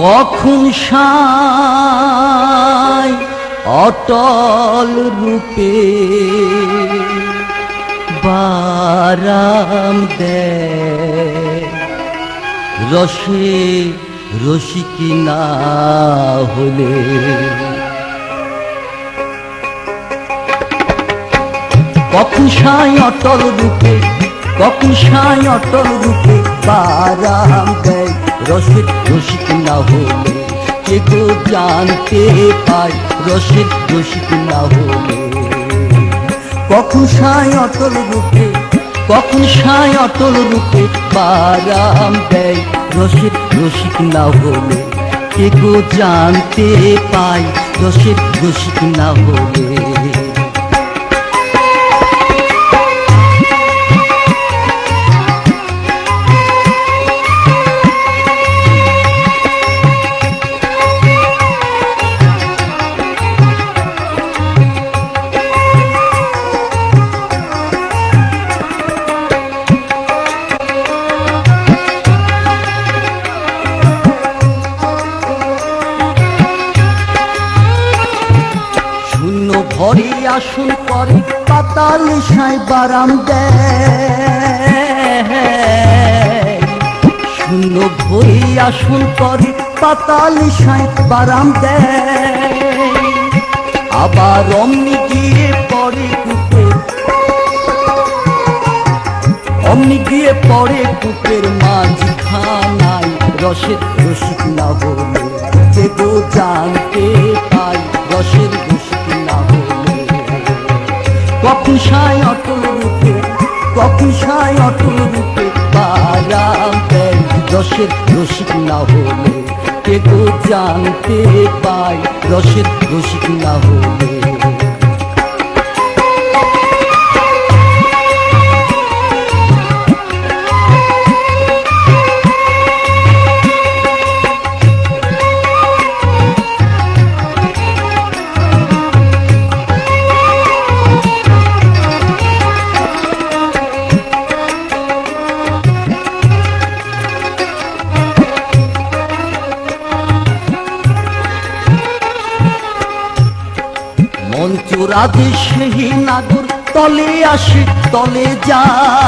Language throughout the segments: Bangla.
কখন সাই অটল রূপে বারাম দেয় রসে রসিক না হলে। কখন সাই অটল রূপে, কখন সাই অটল রূপে বারাম দেয় রসের রসিক না হলে। কে গো জানতে পায় রসের রসিক না হলে। কখন সাই অটল রূপে, কখন সাই অটল রূপে বারাম দেয় রসের রসিক না হলে। কে গো জানতে পায় রসের রসিক না হলে। ঘরে আসন করে পাতাল সাই বারাম দেয়। শূন্য ঘরে আসন করে পাতাল সাই বারাম দেয়। আবার অমনি গিয়ে পড়ে কূপে, অমনি গিয়ে পড়ে কূপের মাঝখানায় রসের রসিক না হলে। কে গো জানতে পায় রসের রসিক না হলে। কখন সাই অটল রূপে, কখন সাই অটল রূপে বারাম দেয় রসের রসিক না হলে। কে গো জানতে পায় রসের রসিক না হলে। মঞ্চরাধে সেই নাগর তলে আসে তলে যায়।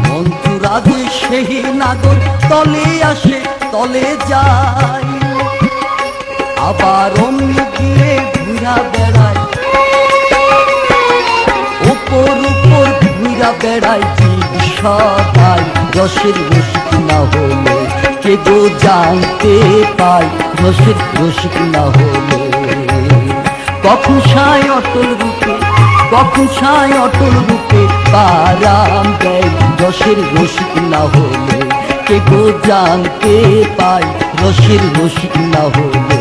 মঞ্চরাধে সেই নাগর তলে আসে তলে যায়। আবার অমনি গিয়ে ঘুরা বেড়ায়, ওপর উপর ঘুরা বেড়ায় জীব সবাই রসের রসিক না হলে। কে গো জানতে পায় রসের রসিক না হলে। কখন সাই অটল রূপে, কখন সাই অটল রূপে বারাম দেয় রসের রসিক না হলে। কে গো জানতে পায় রসের রসিক না হলে।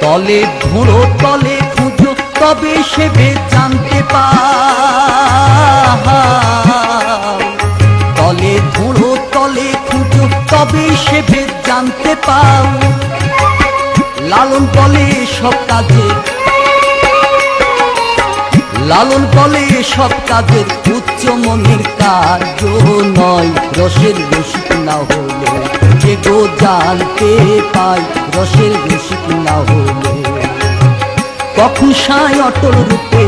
তলে ঘুরো তলে খুঁজো তবে সেবে জানতে পাও। তলে ঘুরো তলে খুঁজো তবে সেবে জানতে পাও। লালন বলে সব কাজে, লালন বলে সব কাজের উচ্চ মনের কার্য নয় রসের রসিক না হলে। কে গো জানতে পায় রসের রসিক না হলে। কখন সাই অটল রূপে,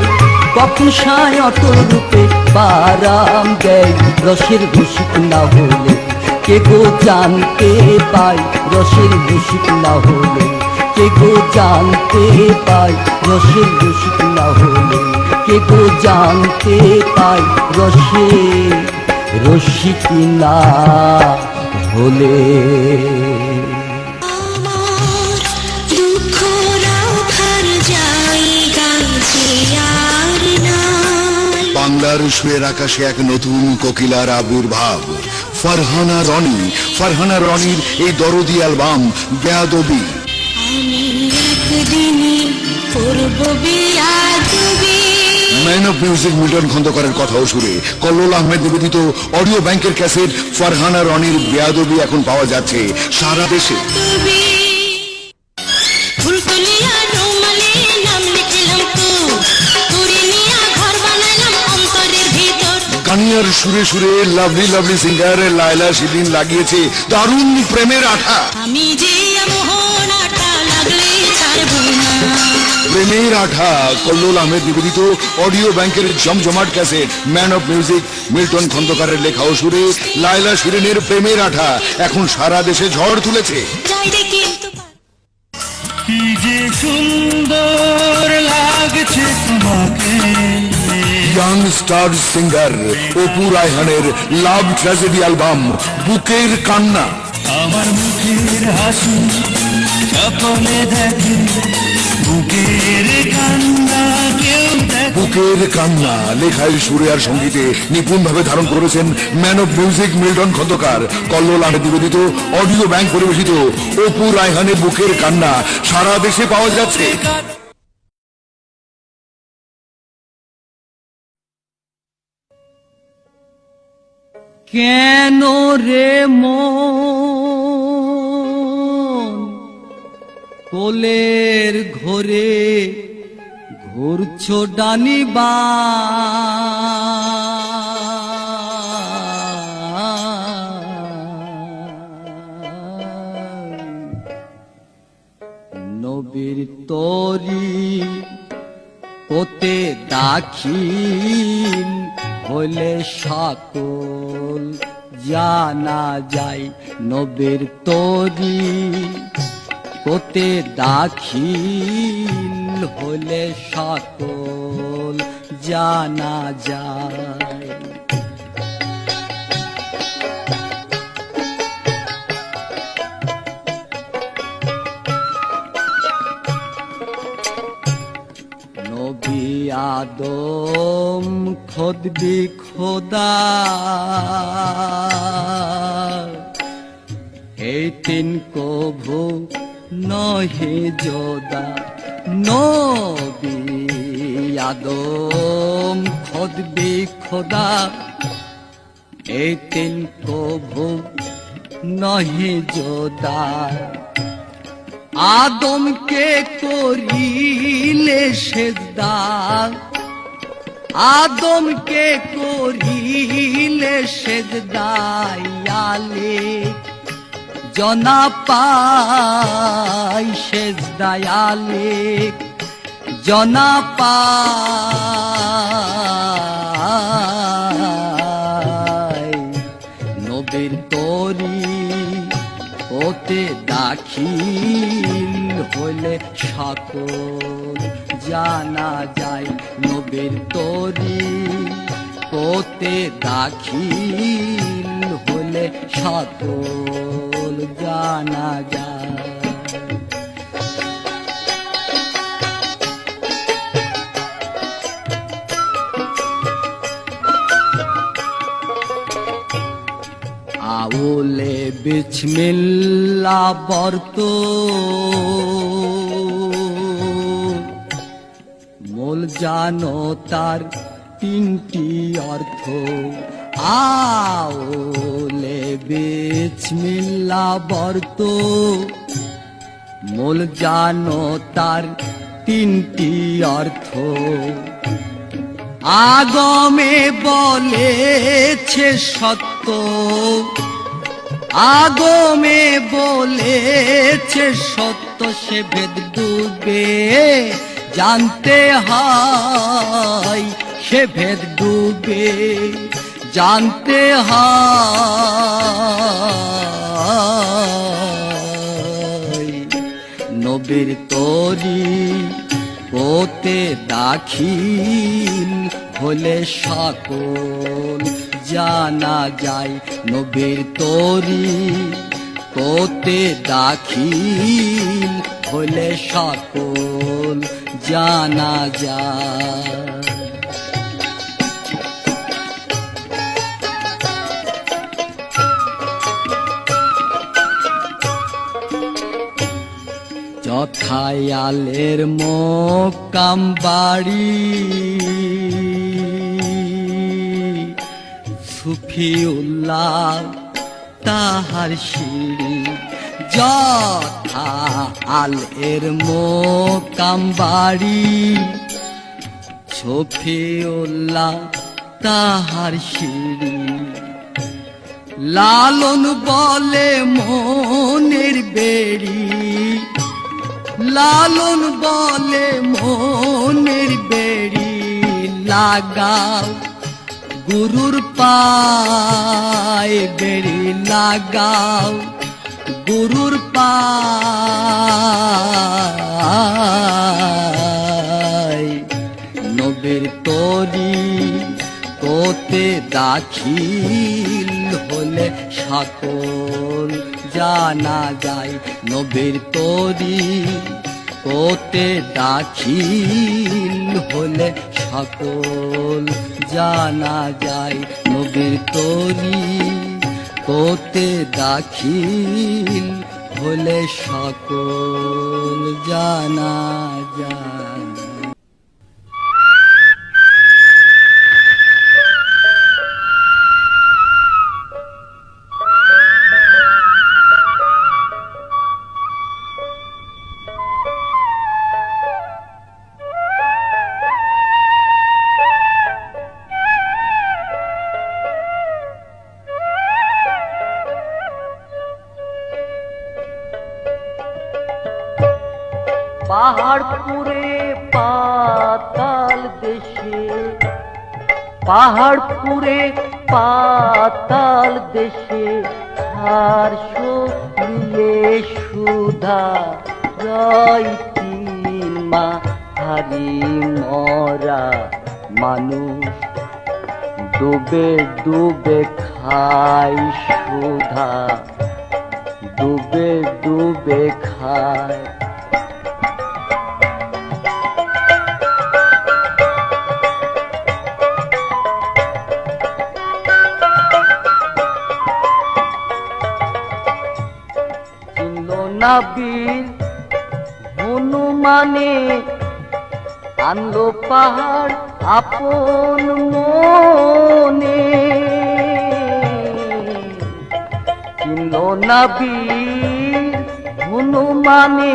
কখন সাই অটল রূপে বারাম দেয় রসের রসিক না হলে। কে গো জানতে পায় রসের রসিক না হলে। কে গো জানতে পায় রসের রসিক না হলে। কে গো জানতে পায় রসের রসিক না হলে। বাংলা বাংলার সুরের আকাশে এক নতুন কোকিলার আবির্ভাব। ফারহানা রনির এই দরদি অ্যালবাম বেয়াদবি। ম্যান অফ মিউজিক মিল্টন খন্দকারের কথা ও সুরে কল্লোল আহমেদ নিবেদিত অডিও ব্যাংকের ক্যাসেট ফারহানা রনির বেয়াদবি এখন পাওয়া যাচ্ছে সারা দেশে। গানিয়ার সুরে সুরে lovely lovely singer Laila Shirin লাগিয়েছে দারুণ প্রেমের আঠা। আমি যে মোহন আঠা লাগলে ছাড়বো না। প্রেমের আঠা কল্লোল আহমেদ নিবেদিত অডিও ব্যাংকের জমজমাট cassette man of music Milton খন্দকারের লেখা ও সুরে লায়লা শিরিনের প্রেমের আঠা এখন সারা দেশে ঝড় তুলেছে। কি যে সুন্দর লাগছে তোমাকে। ইয়াং স্টার সিঙ্গার অপু রায়হানের লাভ ট্র্যাজেডি অ্যালবাম বুকের কান্না। আমার মুখের হাসি সকলে দেখে, বুকের কান্না কেউ দেখে। বুকের কান্না লেখায় সুরে আর সঙ্গীতে নিপুণ ভাবে ধারণ করেছেন man of music Milton Khandakar. Kallol Ahmed নিবেদিত অডিও ব্যাংক পরিবেশিত অপু রায়হানের বুকের কান্না সারা দেশে পাওয়া যাচ্ছে। কেন রে মন কোলের ঘরে ঘুরছো ডানি নবীর তরি পোতে দাখিল হলে সকল জানা যায়। নবীর তরি পোতে দাখিল হলে সকল জানা যায়। নবী আদম খোদবি খোদা এই তিন কভু নহে যোদা। নবী আদম খোদবি খোদা এই তিন কভু নহে যোদা। আদমকে করিলে সেজদা, আদমকে করিলে সেজদায়ালে জনা পাই সেজদায়ালে জনা পাই। নবীর তরি ওতে দাখিল হলে সকল জানা যায়। নবীর তরি ওতে দাখিল হলে সকল জানা যায়। আউলে বিসমিল্লাহ বর্ত মূল জানো তার তিনটি অর্থ। আউলে বিসমিল্লাহ বর্ত মূল জানো তার তিনটি অর্থ। আগমে বলেছে সত্য, আগমে বলেছে সত্য, সে ভেদ ডুবে জানতে হয়, সে ভেদ ডুবে জানতে হয়। নবীর তরি ওতে দাখিল হলে সকল জানা যায়। নবীর তরি ওতে দাখিল হলে সকল জানা যায়। যথায় আলের মোকাম বাড়ি সুফিউল্লাহ তাহার সিঁড়ি যথা আলের মোকাম বাড়ি সফিউল্লাহ তাহার সিঁড়ি লালন বলে মনের বেড়ি লালন বলে মনের বেড়ি লাগাও গুরুর পায় বেড়ি লাগাও গুরুর পায় নবীর তরি কোতে দাখিল হলে সকল জানা যায় নবীর তরি কোতে দাখিল হলে সকল জানা যায় নবীর তরি কোতে দাখিল হলে সকল জানা যায়। পাহাড়পুরে পাতাল দেশে পাহাড়পুরে পাতাল দেশে হার শোলে সুধা রইতি মা হারি মরা মানুষ ডুবে ডুবে খায় সুধা ডুবে ডুবে খায় নবীর হনুমানে আনলো পাহাড় আপন মনে চিনলো নবীর হনুমানে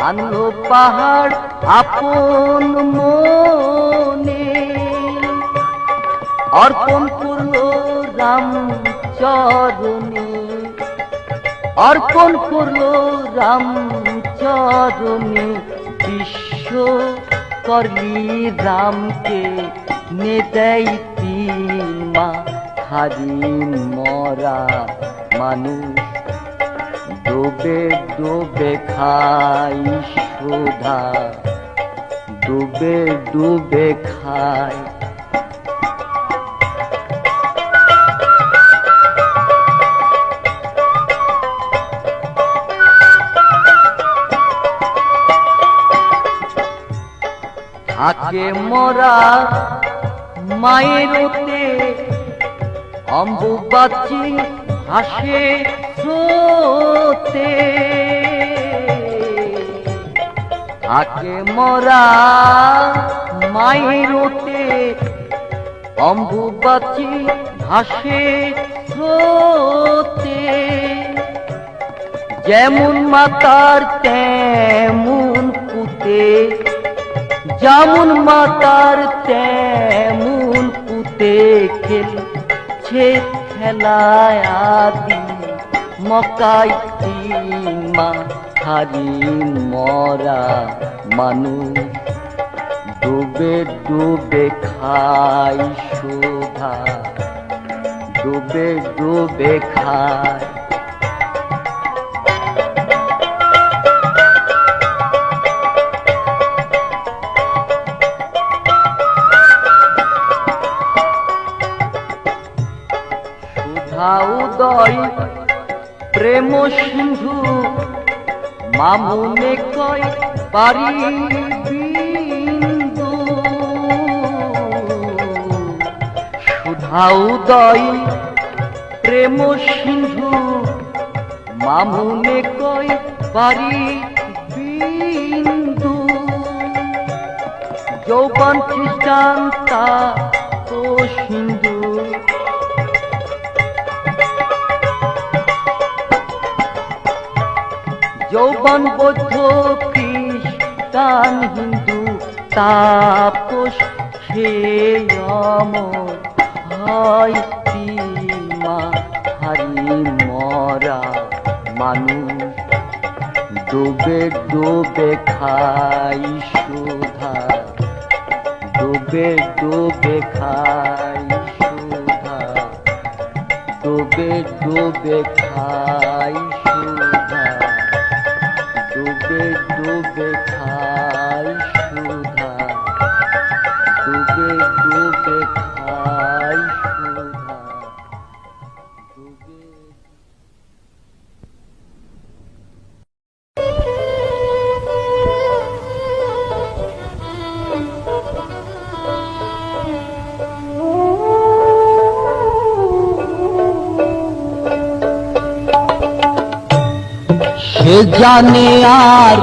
আনলো পাহাড় আপন মনে অর্পণ করলো রাম চরণে অর্পণ করলো রাম চরণে বিশ্ব করলি রামকে নেদাইতি মা হারি মরা মানুষ ডুবে ডুবে খাই সুধা ডুবে ডুবে খায় থাকে মরা মায়েরতে অম্বুবাচী হাসে স্রোতে থাকে মরা মায়েরতে অম্বুবাচী হাসে স্রোতে যেমন মাতার তেমন পুতে যেমন মাতার তেমন পুতে খেলছে খেলায় আদি মকাই মা হারি মরা মানুষ ডুবে ডুবে খাই সুধা ডুবে ডুবে খায় উদয় প্রেম সিন্ধু মামুনে কয় পারি বিন্দু সুধা উদয় প্রেম সিন্ধু মামুনে কয় পারি হিন্দু, যৌবন খ্রিস্টান তা তো হিন্দু, যৌবন বৌদ্ধ খ্রিস্টান হিন্দু তাপস খেয়ে অমর হয় মা হারি মরা মানুষ ডুবে ডুবে খাই সুধা, ডুবে ডুবে খাই সুধা, ডুবে ডুবে খাই সুধা, ডুবে ডুবে খাই সুধা, ডুবে ডুবে খাই সুধা, ডুবে। সে জানে আর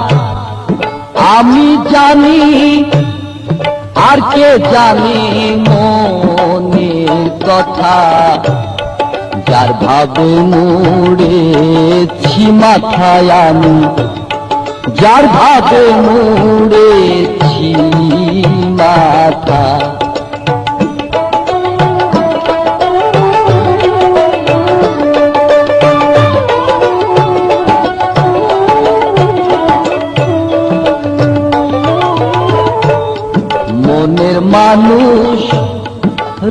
আমি জানি, আর কে জানে মনের কথা, যার ভাবে মুড়েছি মাথায় আমি, যার ভাবে মুড়েছি মাথা। মনের মানুষ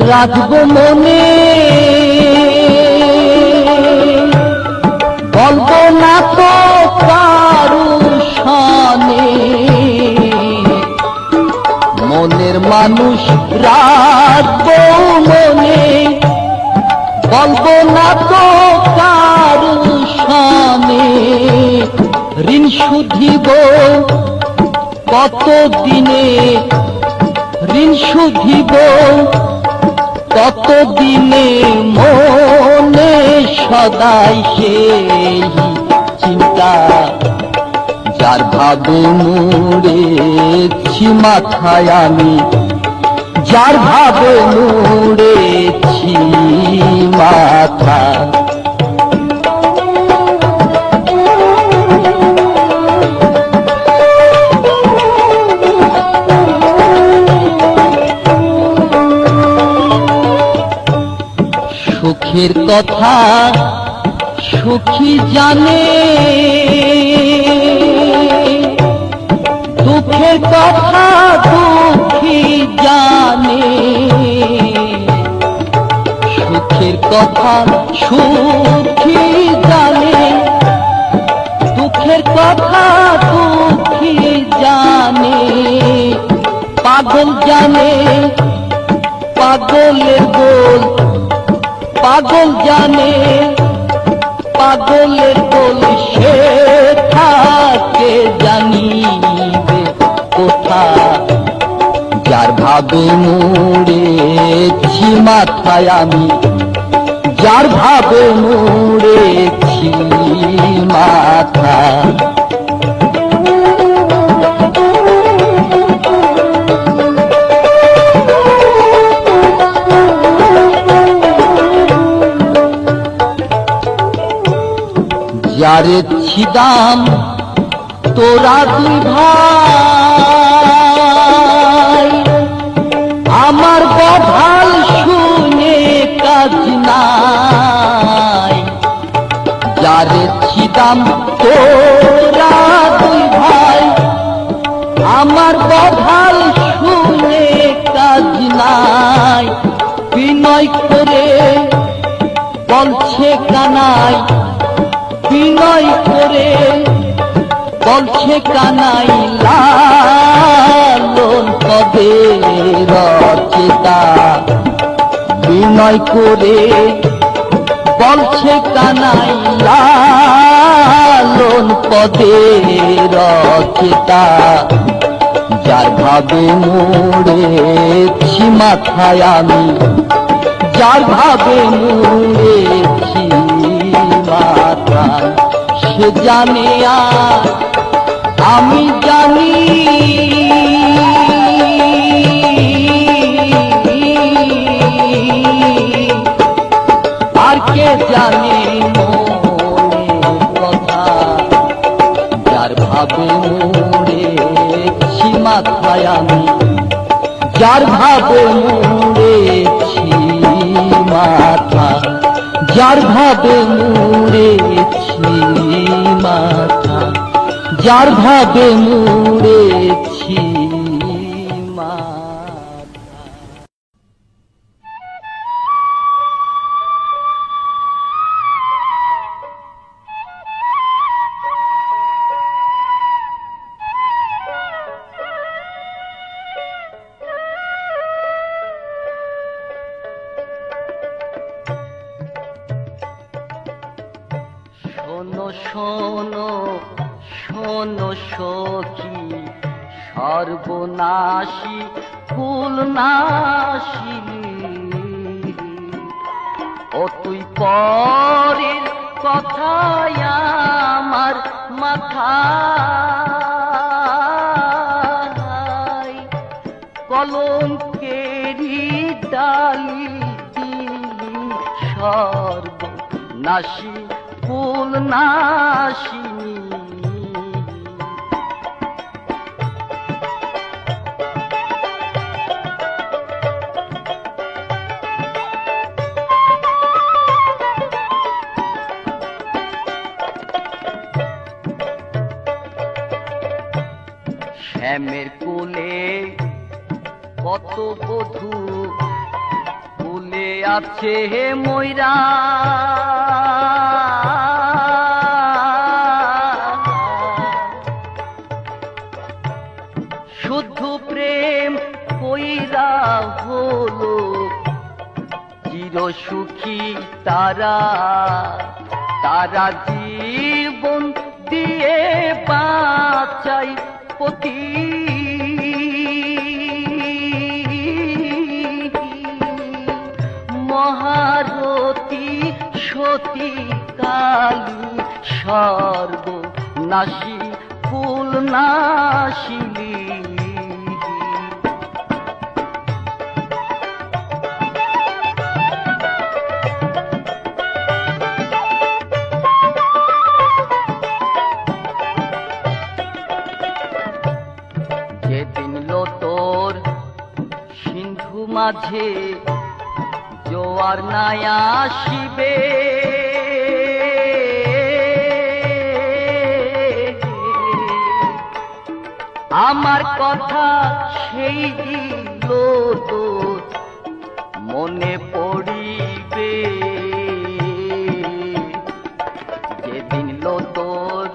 রাখবো মনে, বলবো না তো কারু শানে, মনের মানুষ রাখবো মনে, বলবো না তো কারু শানে, ঋণ শুধিব কত দিনে, ঋণ শুধিব কত দিনে, মনে সদাই সেই চিন্তা, যার ভাবে মুড়েছি মাথায় আমি, যার ভাবে মুড়েছি মাথা। সুখের কথা সুখী জানে, দুঃখের কথা দুঃখী জানে, সুখের কথা সুখী জানে, দুঃখের কথা দুঃখী জানে, পাগল জানে পাগলের গোল, পাগল জানে পাগলের গোল, সে থাকে জানিবে কোথা, যার ভাবে মুড়েছি মাথায় আমি, যার ভাবে মুড়েছি মাথা। যারে ছিদাম তোরা দুই ভাই, আমার বভাল শুনে কাজ নাই, যারে ছিদাম তোরা দুই ভাই, আমার বভাল শুনে কাজ নাই, বিনয় করে বলছে কানাই, বিনয় করে বলছে কানাই, লালন পদে রচেতা, বিনয় করে বলছে কানাই, লালন পদে রচেতা, যার ভাবে মুড়েছি মাথায় আমি, যার ভাবে মুড়েছি মাথা, সে জানে আর আমি জানি আর কে জানে মনের কথা, যার ভাবে মরেছি মাথায় আমি, যার ভাবে মরেছি মাথা, যার ভাবে মরেছি মাথা, যার ভাবে মরেছি মাথা। শোনো শোনো শোনো সখী, সর্বনাশী ফুলনাশী, ও তুই পরের কথায় আমার মাথায় কলঙ্কেরি ডালি দিলি, সর্বনাশী ফুলনাশিনী। শ্যামের কোলে কত বধূ ফুলে আছে হে ময়রা, শুদ্ধ প্রেম কইরা হলো চির সুখী তারা, তারা জীবন দিয়ে বাঁচাই পতি, মহারতী সতী কালী, সর্বনাশী ফুলনাশিনী। যেদিন লো তোর সিন্ধু মাঝে জোয়ার নাই আসিবে, আমার কথা সেই দিল তোর মনে পড়িবে, যেদিন লো তোর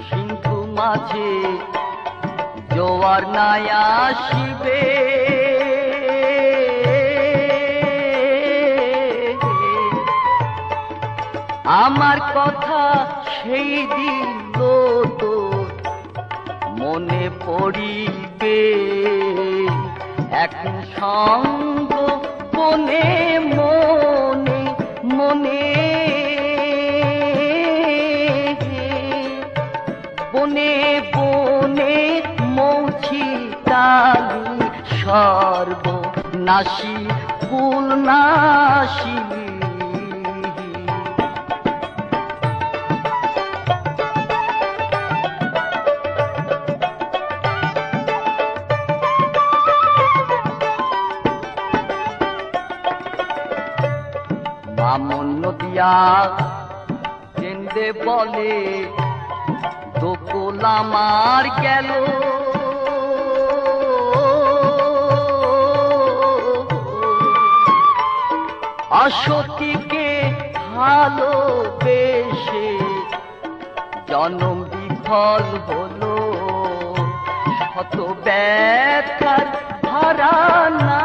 সিন্ধু মাঝে জোয়ার নাই আসিবে, আমার কথা সেই দিন তো মনে পড়িবে, এক সঙ্গ বনে মনে মনে, বনে বনে মৌছি তালি, সর্বনাশী ফুলনাশী। বামন নদিয়া কেন্দে বলে দোকল আমার গেল, অসতীকে ভালোবেসে জনম বিফল হলো, শত ব্যথার ভরা না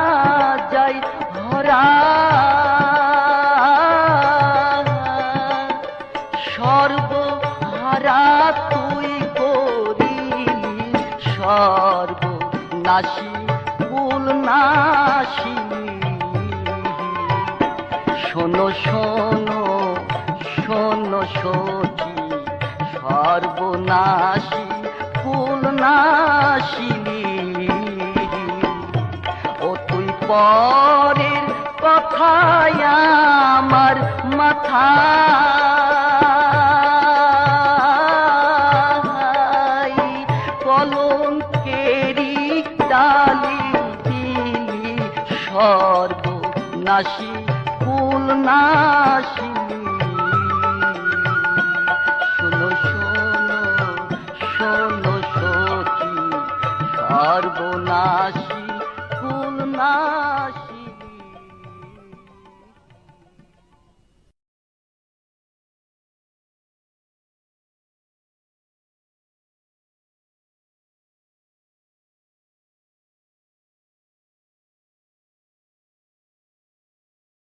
যাই ভরা, সর্বহারা তুই করিলি সর্বনাশী ফুলনাশী। শোনো শোনো শোনো সখী, সর্বনাশী নাসিলি ও তুই পরের কথায় আমার মাথা